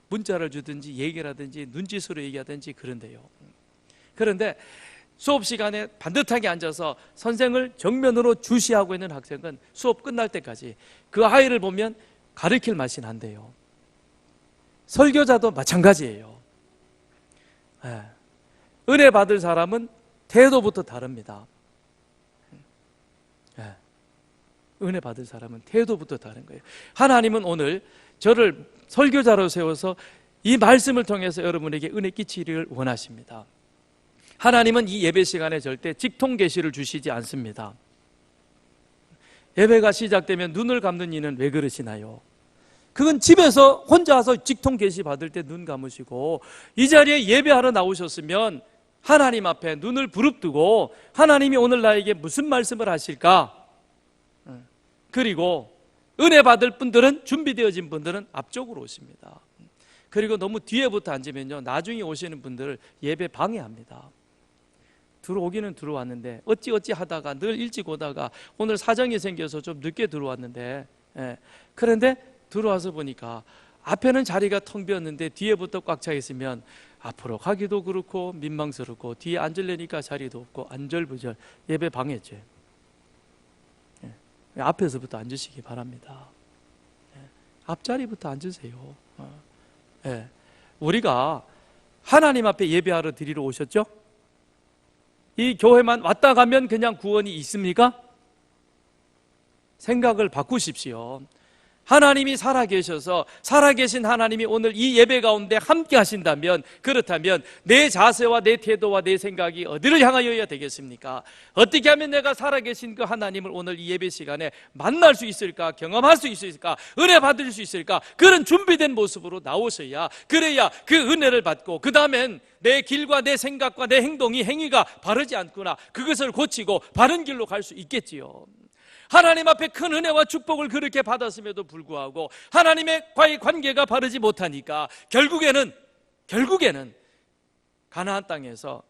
문자를 주든지 얘기를 하든지 눈짓으로 얘기하든지 그런데요. 그런데 수업 시간에 반듯하게 앉아서 선생을 정면으로 주시하고 있는 학생은 수업 끝날 때까지 그 아이를 보면 가르칠 맛이 난대요. 설교자도 마찬가지예요. 은혜 받을 사람은 태도부터 다릅니다. 은혜 받을 사람은 태도부터 다른 거예요. 하나님은 오늘 저를 설교자로 세워서 이 말씀을 통해서 여러분에게 은혜 끼치기를 원하십니다. 하나님은 이 예배 시간에 절대 직통 계시를 주시지 않습니다. 예배가 시작되면 눈을 감는 이는 왜 그러시나요? 그건 집에서 혼자서 직통 계시 받을 때 눈 감으시고, 이 자리에 예배하러 나오셨으면 하나님 앞에 눈을 부릅뜨고 하나님이 오늘 나에게 무슨 말씀을 하실까? 그리고 은혜 받을 분들은, 준비되어진 분들은 앞쪽으로 오십니다. 그리고 너무 뒤에부터 앉으면요, 나중에 오시는 분들을 예배 방해합니다. 들어오기는 들어왔는데 어찌 하다가 늘 일찍 오다가 오늘 사정이 생겨서 좀 늦게 들어왔는데, 그런데 들어와서 보니까 앞에는 자리가 텅 비었는데 뒤에부터 꽉 차 있으면 앞으로 가기도 그렇고 민망스럽고, 뒤에 앉으려니까 자리도 없고 안절부절, 예배 방해죄. 앞에서부터 앉으시기 바랍니다. 앞자리부터 앉으세요. 우리가 하나님 앞에 예배하러 드리러 오셨죠? 이 교회만 왔다 가면 그냥 구원이 있습니까? 생각을 바꾸십시오. 하나님이 살아계셔서, 살아계신 하나님이 오늘 이 예배 가운데 함께 하신다면, 그렇다면 내 자세와 내 태도와 내 생각이 어디를 향하여야 되겠습니까? 어떻게 하면 내가 살아계신 그 하나님을 오늘 이 예배 시간에 만날 수 있을까? 경험할 수 있을까? 은혜 받을 수 있을까? 그런 준비된 모습으로 나오셔야, 그래야 그 은혜를 받고, 그 다음엔 내 길과 내 생각과 내 행위가 바르지 않구나, 그것을 고치고 바른 길로 갈 수 있겠지요. 하나님 앞에 큰 은혜와 축복을 그렇게 받았음에도 불구하고 하나님과의 관계가 바르지 못하니까 결국에는 가나안 땅에서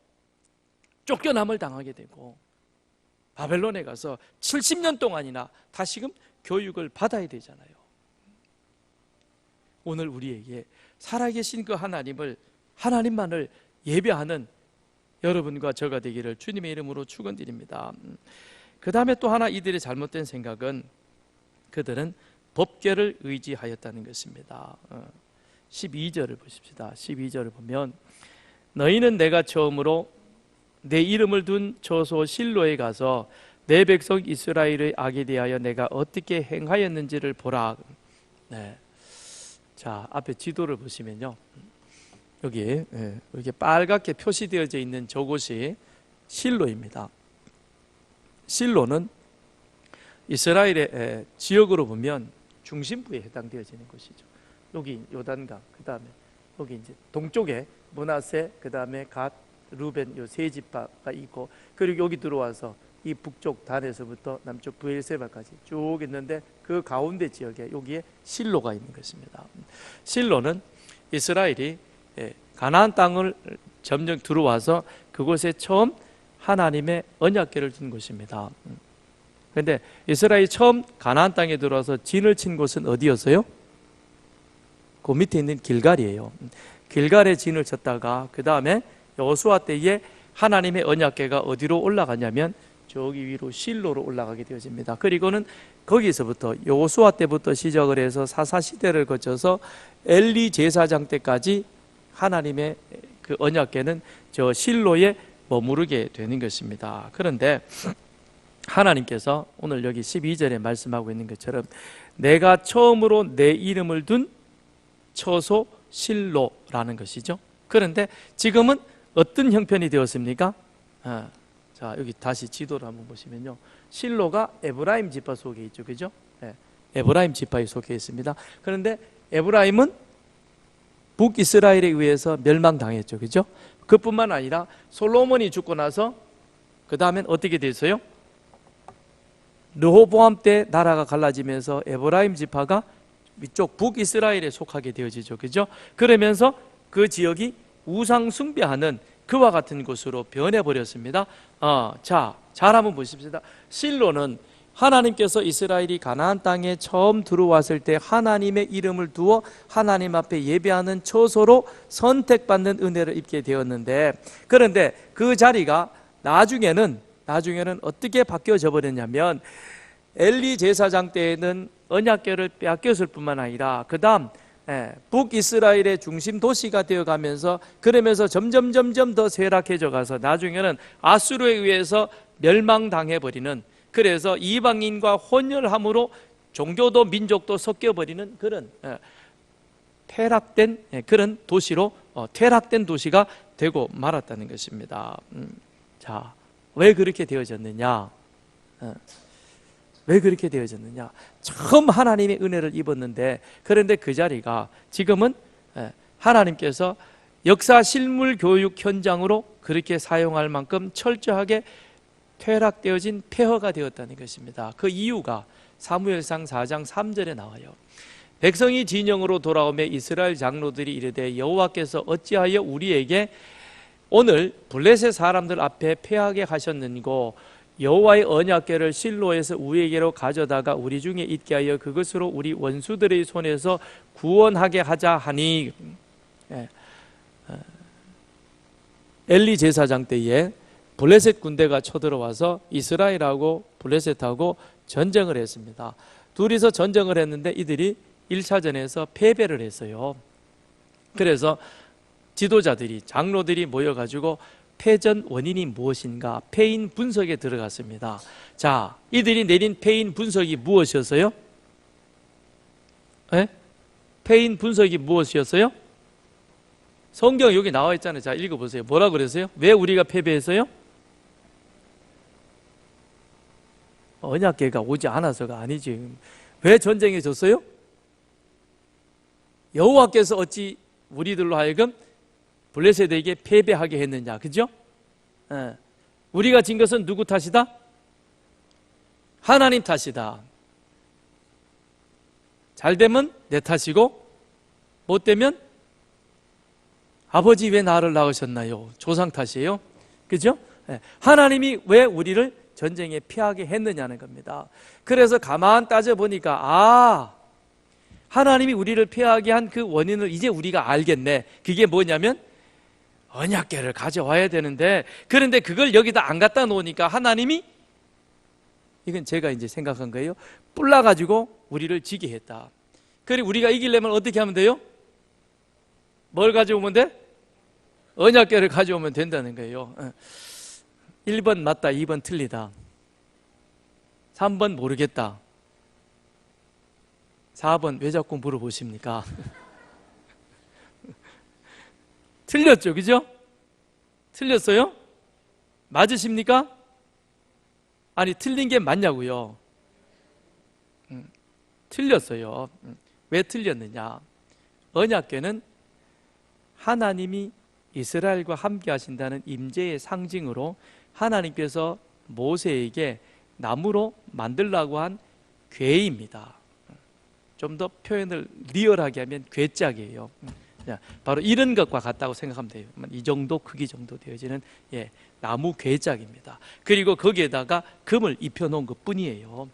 쫓겨남을 당하게 되고 바벨론에 가서 70년 동안이나 다시금 교육을 받아야 되잖아요. 오늘 우리에게 살아계신 그 하나님만을 예배하는 여러분과 저가 되기를 주님의 이름으로 축원드립니다. 그 다음에 또 하나 이들의 잘못된 생각은 그들은 법궤를 의지하였다는 것입니다. 12절을 보십시다. 12절을 보면 너희는 내가 처음으로 내 이름을 둔 처소 실로에 가서 내 백성 이스라엘의 악에 대하여 내가 어떻게 행하였는지를 보라. 네. 자, 앞에 지도를 보시면요, 여기 이렇게 빨갛게 표시되어져 있는 저곳이 실로입니다. 실로는 이스라엘의 지역으로 보면 중심부에 해당되어지는 곳이죠. 여기 요단강, 그 다음에 여기 이제 동쪽에 므낫세, 그 다음에 갓, 루벤 요 세 지파가 있고, 그리고 여기 들어와서 이 북쪽 단에서부터 남쪽 브엘세바까지 쭉 있는데 그 가운데 지역에 여기에 실로가 있는 것입니다. 실로는 이스라엘이 가나안 땅을 점령 들어와서 그곳에 처음 하나님의 언약궤를 둔 곳입니다. 그런데 이스라엘이 처음 가나안 땅에 들어와서 진을 친 곳은 어디였어요? 그 밑에 있는 길갈이에요. 길갈에 진을 쳤다가 그 다음에 여호수아 때에 하나님의 언약궤가 어디로 올라가냐면 저기 위로 실로로 올라가게 되어집니다. 그리고는 거기서부터 여호수아 때부터 시작을 해서 사사시대를 거쳐서 엘리 제사장 때까지 하나님의 그 언약궤는 저 실로에 머무르게 되는 것입니다. 그런데 하나님께서 오늘 여기 12절에 말씀하고 있는 것처럼 내가 처음으로 내 이름을 둔 처소 실로라는 것이죠. 그런데 지금은 어떤 형편이 되었습니까? 자, 여기 다시 지도를 한번 보시면요, 실로가 에브라임 지파 속에 있죠, 그죠? 에브라임 지파에 속해 있습니다. 그런데 에브라임은 북이스라엘에 의해서 멸망당했죠, 그죠? 그뿐만 아니라 솔로몬이 죽고 나서 그 다음엔 어떻게 됐어요? 르호보암 때 나라가 갈라지면서 에브라임 지파가 위쪽 북이스라엘에 속하게 되어지죠, 그죠? 그러면서 그 지역이 우상 숭배하는 그와 같은 곳으로 변해버렸습니다. 자, 잘 한번 보십시다. 실로는 하나님께서 이스라엘이 가나안 땅에 처음 들어왔을 때 하나님의 이름을 두어 하나님 앞에 예배하는 처소로 선택받는 은혜를 입게 되었는데, 그런데 그 자리가 나중에는 어떻게 바뀌어져 버렸냐면 엘리 제사장 때에는 언약궤를 빼앗겼을 뿐만 아니라 그 다음 북이스라엘의 중심 도시가 되어가면서 그러면서 점점 더 쇠락해져 가서 나중에는 아수르에 의해서 멸망당해버리는, 그래서 이방인과 혼혈함으로 종교도 민족도 섞여버리는 그런 퇴락된 그런 도시로 퇴락된 도시가 되고 말았다는 것입니다. 자, 왜 그렇게 되어졌느냐? 왜 그렇게 되어졌느냐? 처음 하나님의 은혜를 입었는데, 그런데 그 자리가 지금은 하나님께서 역사 실물 교육 현장으로 그렇게 사용할 만큼 철저하게 퇴락되어진 폐허가 되었다는 것입니다. 그 이유가 사무엘상 4장 3절에 나와요. 백성이 진영으로 돌아오며 이스라엘 장로들이 이르되 여호와께서 어찌하여 우리에게 오늘 블레셋 사람들 앞에 패하게 하셨는고 여호와의 언약궤를 실로에서 우리에게로 가져다가 우리 중에 있게 하여 그것으로 우리 원수들의 손에서 구원하게 하자 하니. 엘리 제사장 때에 블레셋 군대가 쳐들어와서 이스라엘하고 블레셋하고 전쟁을 했습니다. 둘이서 전쟁을 했는데 이들이 1차전에서 패배를 했어요. 그래서 지도자들이, 장로들이 모여가지고 패전 원인이 무엇인가 패인 분석에 들어갔습니다. 자, 이들이 내린 패인 분석이 무엇이었어요? 패인 분석이 무엇이었어요? 성경 여기 나와 있잖아요. 자, 읽어보세요. 뭐라 그랬어요? 왜 우리가 패배했어요? 언약궤가 오지 않아서가 아니지. 왜 전쟁에 졌어요? 여호와께서 어찌 우리들로 하여금 블레셋에게 패배하게 했느냐, 그죠? 우리가 진 것은 누구 탓이다? 하나님 탓이다. 잘 되면 내 탓이고 못 되면 아버지 왜 나를 낳으셨나요? 조상 탓이에요, 그죠? 하나님이 왜 우리를 전쟁에 피하게 했느냐는 겁니다. 그래서 가만 따져보니까 하나님이 우리를 패하게 한 그 원인을 이제 우리가 알겠네. 그게 뭐냐면 언약궤를 가져와야 되는데, 그런데 그걸 여기다 안 갖다 놓으니까 하나님이, 이건 제가 이제 생각한 거예요, 뿔나가지고 우리를 지게 했다. 그리고 우리가 이기려면 어떻게 하면 돼요? 뭘 가져오면 돼? 언약궤를 가져오면 된다는 거예요. 1번 맞다, 2번 틀리다, 3번 모르겠다, 4번 왜 자꾸 물어보십니까? 틀렸죠, 그죠? 틀렸어요? 맞으십니까? 아니, 틀린 게 맞냐고요? 틀렸어요. 왜 틀렸느냐? 언약궤는 하나님이 이스라엘과 함께 하신다는 임재의 상징으로 하나님께서 모세에게 나무로 만들라고 한 궤입니다. 좀 더 표현을 리얼하게 하면 궤짝이에요. 바로 이런 것과 같다고 생각하면 돼요. 이 정도 크기 정도 되어지는 나무 궤짝입니다. 그리고 거기에다가 금을 입혀놓은 것 뿐이에요.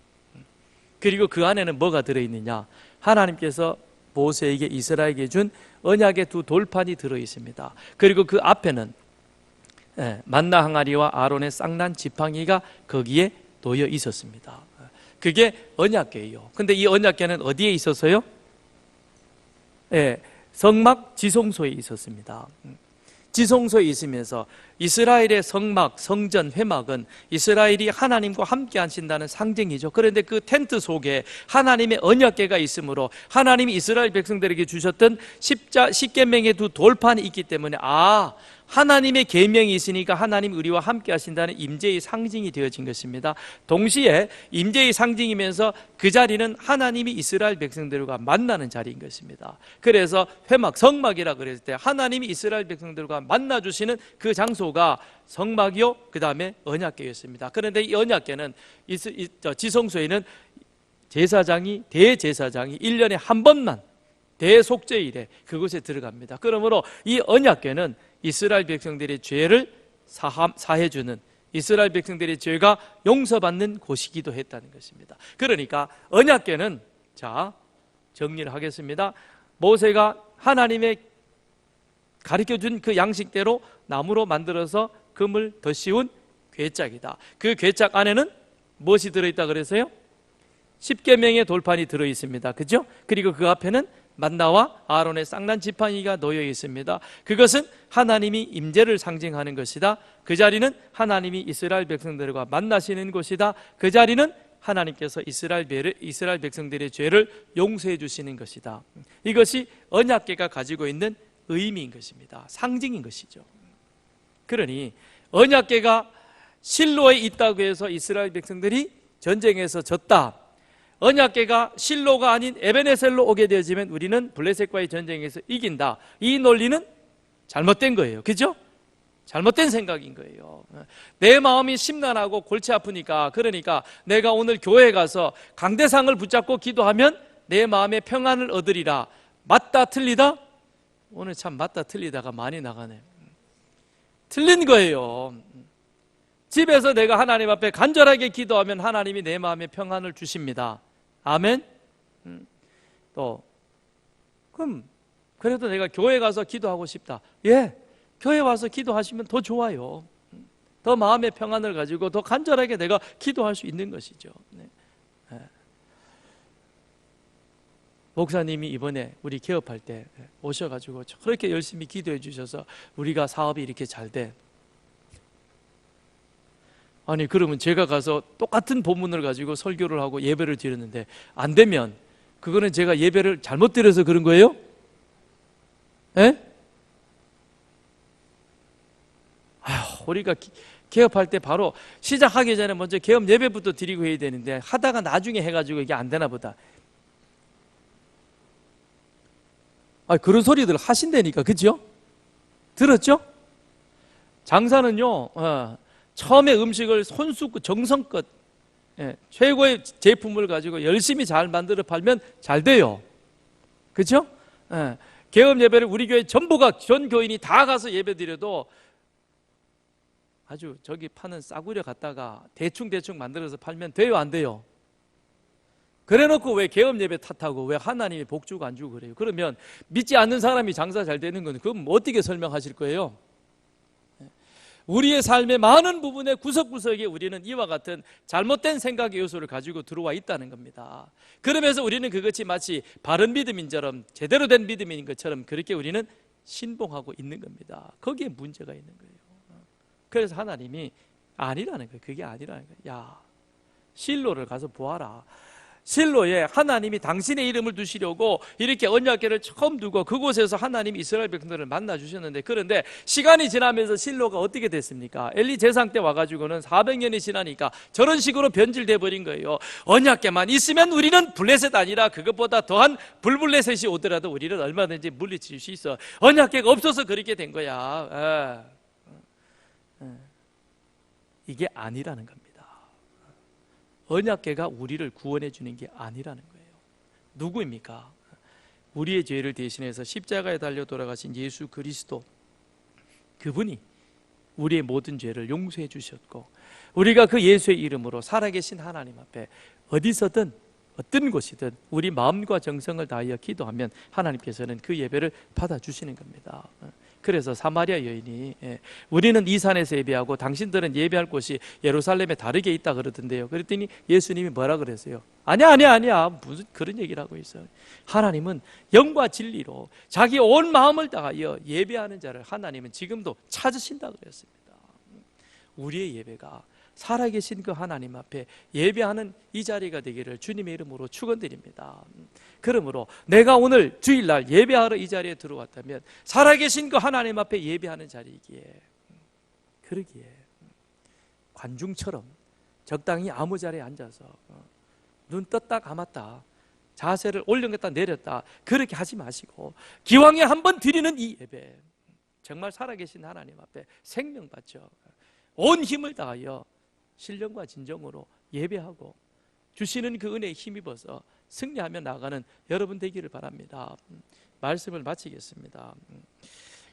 그리고 그 안에는 뭐가 들어있느냐? 하나님께서 모세에게, 이스라엘에게 준 언약의 두 돌판이 들어있습니다. 그리고 그 앞에는 만나 항아리와 아론의 쌍난 지팡이가 거기에 놓여 있었습니다. 그게 언약궤예요. 근데 이 언약궤는 어디에 있었어요? 성막 지성소에 있었습니다. 지성소에 있으면서 이스라엘의 성막, 성전, 회막은 이스라엘이 하나님과 함께 하신다는 상징이죠. 그런데 그 텐트 속에 하나님의 언약궤가 있으므로 하나님이 이스라엘 백성들에게 주셨던 십계명의 두 돌판이 있기 때문에, 하나님의 계명이 있으니까 하나님 우리와 함께 하신다는 임재의 상징이 되어진 것입니다. 동시에 임재의 상징이면서 그 자리는 하나님이 이스라엘 백성들과 만나는 자리인 것입니다. 그래서 회막, 성막이라 그랬을 때 하나님이 이스라엘 백성들과 만나 주시는 그 장소가 성막이요, 그 다음에 언약궤였습니다. 그런데 이 언약궤는 지성소에는 대제사장이 1년에 한 번만 대속죄일에 그곳에 들어갑니다. 그러므로 이 언약궤는 이스라엘 백성들의 죄를 사해주는, 이스라엘 백성들의 죄가 용서받는 곳이기도 했다는 것입니다. 그러니까 언약궤는, 자, 정리를 하겠습니다. 모세가 하나님의 가르쳐준 그 양식대로 나무로 만들어서 금을 더 씌운 궤짝이다. 그 궤짝 안에는 무엇이 들어있다 그랬어요? 십계명의 돌판이 들어있습니다. 그죠? 그리고 그 앞에는 만나와 아론의 쌍난 지팡이가 놓여 있습니다. 그것은 하나님이 임재를 상징하는 것이다. 그 자리는 하나님이 이스라엘 백성들과 만나시는 곳이다. 그 자리는 하나님께서 이스라엘 백성들의 죄를 용서해 주시는 것이다. 이것이 언약궤가 가지고 있는 의미인 것입니다. 상징인 것이죠. 그러니 언약궤가 실로에 있다고 해서 이스라엘 백성들이 전쟁에서 졌다, 언약궤가 실로가 아닌 에베네셀로 오게 되어지면 우리는 블레셋과의 전쟁에서 이긴다, 이 논리는 잘못된 거예요. 그죠? 잘못된 생각인 거예요. 내 마음이 심란하고 골치 아프니까, 그러니까 내가 오늘 교회에 가서 강대상을 붙잡고 기도하면 내 마음의 평안을 얻으리라. 맞다 틀리다? 오늘 참 맞다 틀리다가 많이 나가네. 틀린 거예요. 집에서 내가 하나님 앞에 간절하게 기도하면 하나님이 내 마음에 평안을 주십니다. 아멘. 또 그럼 그래도 내가 교회 가서 기도하고 싶다. 교회 와서 기도하시면 더 좋아요. 더 마음의 평안을 가지고 더 간절하게 내가 기도할 수 있는 것이죠. 목사님이 이번에 우리 개업할 때 오셔가지고 그렇게 열심히 기도해 주셔서 우리가 사업이 이렇게 잘 돼. 아니, 그러면 제가 가서 똑같은 본문을 가지고 설교를 하고 예배를 드렸는데 안 되면 그거는 제가 예배를 잘못 드려서 그런 거예요? 우리가 개업할 때 바로 시작하기 전에 먼저 개업 예배부터 드리고 해야 되는데 하다가 나중에 해가지고 이게 안 되나 보다. 그런 소리들 하신다니까. 그죠? 들었죠? 장사는요, 처음에 음식을 손수 정성껏 최고의 제품을 가지고 열심히 잘 만들어 팔면 잘 돼요. 그렇죠? 개업 예배를 우리 교회 전부가 전 교인이 다 가서 예배 드려도 아주 저기 파는 싸구려 갖다가 대충 만들어서 팔면 돼요, 안 돼요? 그래놓고 왜 계엄 예배 탓하고 왜 하나님이 복 주고 안 주고 그래요? 그러면 믿지 않는 사람이 장사 잘 되는 건 그럼 어떻게 설명하실 거예요? 우리의 삶의 많은 부분의 구석구석에 우리는 이와 같은 잘못된 생각의 요소를 가지고 들어와 있다는 겁니다. 그러면서 우리는 그것이 마치 바른 믿음인처럼 제대로 된 믿음인 것처럼 그렇게 우리는 신봉하고 있는 겁니다. 거기에 문제가 있는 거예요. 그래서 하나님이 아니라는 거예요. 그게 아니라는 거예요. 야, 실로를 가서 보아라. 실로에 하나님이 당신의 이름을 두시려고 이렇게 언약궤를 처음 두고 그곳에서 하나님이 이스라엘 백성들을 만나 주셨는데, 그런데 시간이 지나면서 실로가 어떻게 됐습니까? 엘리 제상 때 와가지고는 400년이 지나니까 저런 식으로 변질돼 버린 거예요. 언약궤만 있으면 우리는 블레셋 아니라 그것보다 더한 불블레셋이 오더라도 우리는 얼마든지 물리칠 수 있어. 언약궤가 없어서 그렇게 된 거야. 이게 아니라는 겁니다. 언약궤가 우리를 구원해 주는 게 아니라는 거예요. 누구입니까? 우리의 죄를 대신해서 십자가에 달려 돌아가신 예수 그리스도, 그분이 우리의 모든 죄를 용서해 주셨고, 우리가 그 예수의 이름으로 살아계신 하나님 앞에 어디서든 어떤 곳이든 우리 마음과 정성을 다하여 기도하면 하나님께서는 그 예배를 받아주시는 겁니다. 그래서 사마리아 여인이 우리는 이 산에서 예배하고 당신들은 예배할 곳이 예루살렘에 다르게 있다 그러던데요. 그랬더니 예수님이 뭐라 그랬어요? 아니야 무슨 그런 얘기를 하고 있어요. 하나님은 영과 진리로 자기 온 마음을 다하여 예배하는 자를 하나님은 지금도 찾으신다 그랬습니다. 우리의 예배가 살아계신 그 하나님 앞에 예배하는 이 자리가 되기를 주님의 이름으로 축원드립니다. 그러므로 내가 오늘 주일날 예배하러 이 자리에 들어왔다면 살아계신 그 하나님 앞에 예배하는 자리이기에, 그러기에 관중처럼 적당히 아무 자리에 앉아서 눈 떴다 감았다, 자세를 올렸다 내렸다 그렇게 하지 마시고 기왕에 한번 드리는 이 예배, 정말 살아계신 하나님 앞에 생명 바쳐 온 힘을 다하여 신령과 진정으로 예배하고 주시는 그 은혜에 힘입어서 승리하며 나가는 여러분 되기를 바랍니다. 말씀을 마치겠습니다.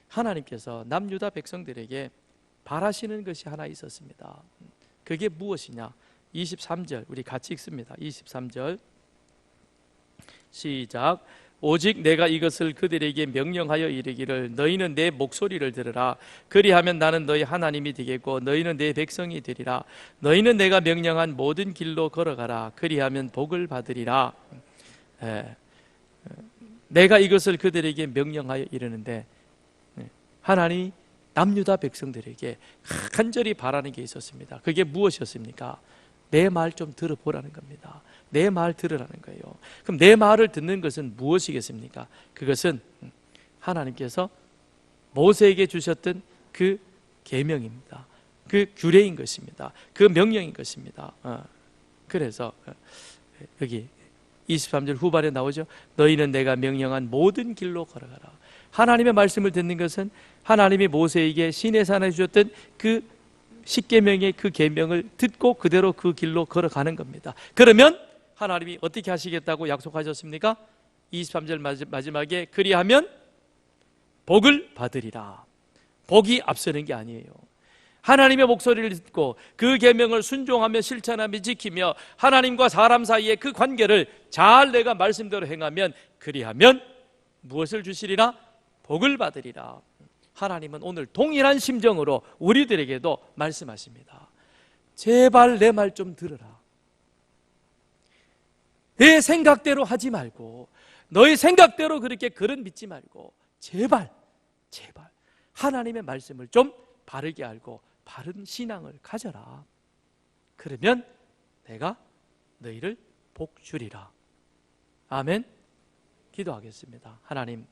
하나님께서 남유다 백성들에게 바라시는 것이 하나 있었습니다. 그게 무엇이냐? 23절 우리 같이 읽습니다. 23절 시작. 오직 내가 이것을 그들에게 명령하여 이르기를 너희는 내 목소리를 들으라. 그리하면 나는 너희 하나님이 되겠고 너희는 내 백성이 되리라. 너희는 내가 명령한 모든 길로 걸어가라. 그리하면 복을 받으리라. 내가 이것을 그들에게 명령하여 이르는데, 하나님이 남유다 백성들에게 간절히 바라는 게 있었습니다. 그게 무엇이었습니까? 내 말 좀 들어보라는 겁니다. 내 말 들으라는 거예요. 그럼 내 말을 듣는 것은 무엇이겠습니까? 그것은 하나님께서 모세에게 주셨던 그 계명입니다. 그 규례인 것입니다. 그 명령인 것입니다. 그래서 여기 23절 후반에 나오죠. 너희는 내가 명령한 모든 길로 걸어가라. 하나님의 말씀을 듣는 것은 하나님이 모세에게 시내산에 주셨던 그 십계명의 그 계명을 듣고 그대로 그 길로 걸어가는 겁니다. 그러면 하나님이 어떻게 하시겠다고 약속하셨습니까? 23절 마지막에 그리하면 복을 받으리라. 복이 앞서는 게 아니에요. 하나님의 목소리를 듣고 그 계명을 순종하며 실천하며 지키며 하나님과 사람 사이의 그 관계를 잘 내가 말씀대로 행하면 그리하면 무엇을 주시리라? 복을 받으리라. 하나님은 오늘 동일한 심정으로 우리들에게도 말씀하십니다. 제발 내 말 좀 들으라. 내 생각대로 하지 말고 너의 생각대로 그렇게 그런 믿지 말고 제발 하나님의 말씀을 좀 바르게 알고 바른 신앙을 가져라. 그러면 내가 너희를 복 주리라. 아멘. 기도하겠습니다. 하나님,